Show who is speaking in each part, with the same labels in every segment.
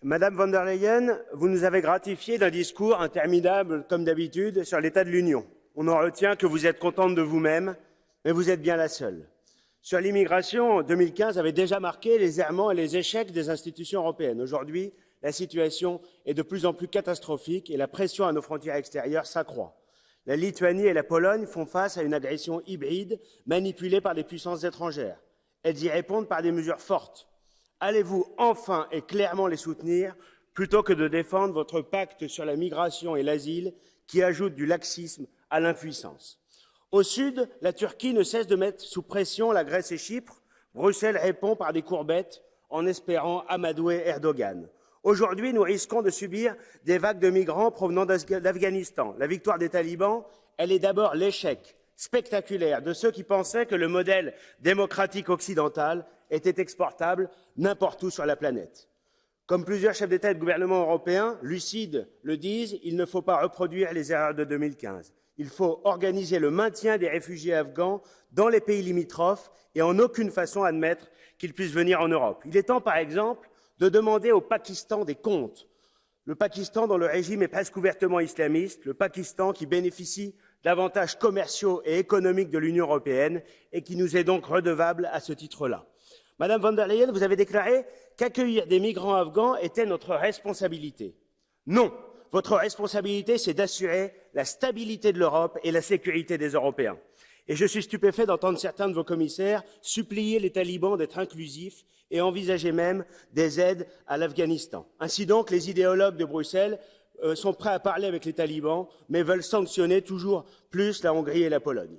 Speaker 1: Madame von der Leyen, vous nous avez gratifié d'un discours interminable, comme d'habitude, sur l'état de l'Union. On en retient que vous êtes contente de vous-même, mais vous êtes bien la seule. Sur l'immigration, 2015 avait déjà marqué les errements et les échecs des institutions européennes. Aujourd'hui, la situation est de plus en plus catastrophique et la pression à nos frontières extérieures s'accroît. La Lituanie et la Pologne font face à une agression hybride manipulée par des puissances étrangères. Elles y répondent par des mesures fortes. Allez-vous enfin et clairement les soutenir plutôt que de défendre votre pacte sur la migration et l'asile qui ajoute du laxisme à l'impuissance? Au sud, la Turquie ne cesse de mettre sous pression la Grèce et Chypre. Bruxelles répond par des courbettes en espérant amadouer Erdogan. Aujourd'hui, nous risquons de subir des vagues de migrants provenant d'Afghanistan. La victoire des talibans, elle est d'abord l'échec spectaculaire de ceux qui pensaient que le modèle démocratique occidental était exportable n'importe où sur la planète. Comme plusieurs chefs d'État et de gouvernement européens, lucides, le disent, il ne faut pas reproduire les erreurs de 2015. Il faut organiser le maintien des réfugiés afghans dans les pays limitrophes et en aucune façon admettre qu'ils puissent venir en Europe. Il est temps, par exemple, de demander au Pakistan des comptes. Le Pakistan, dont le régime est presque ouvertement islamiste, le Pakistan qui bénéficie d'avantages commerciaux et économiques de l'Union européenne et qui nous est donc redevable à ce titre-là. Madame von der Leyen, vous avez déclaré qu'accueillir des migrants afghans était notre responsabilité. Non, votre responsabilité, c'est d'assurer la stabilité de l'Europe et la sécurité des Européens. Et je suis stupéfait d'entendre certains de vos commissaires supplier les talibans d'être inclusifs et envisager même des aides à l'Afghanistan. Ainsi donc, les idéologues de Bruxelles sont prêts à parler avec les talibans, mais veulent sanctionner toujours plus la Hongrie et la Pologne.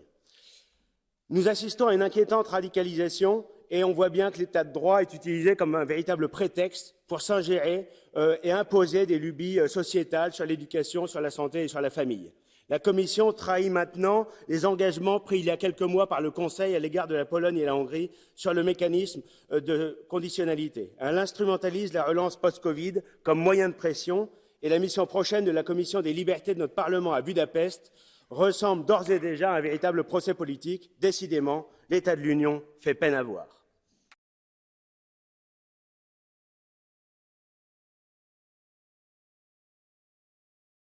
Speaker 1: Nous assistons à une inquiétante radicalisation et on voit bien que l'état de droit est utilisé comme un véritable prétexte pour s'ingérer et imposer des lubies sociétales sur l'éducation, sur la santé et sur la famille. La Commission trahit maintenant les engagements pris il y a quelques mois par le Conseil à l'égard de la Pologne et la Hongrie sur le mécanisme de conditionnalité. Elle instrumentalise la relance post-Covid comme moyen de pression et la mission prochaine de la Commission des libertés de notre Parlement à Budapest ressemble d'ores et déjà à un véritable procès politique. Décidément, l'état de l'Union fait peine à voir.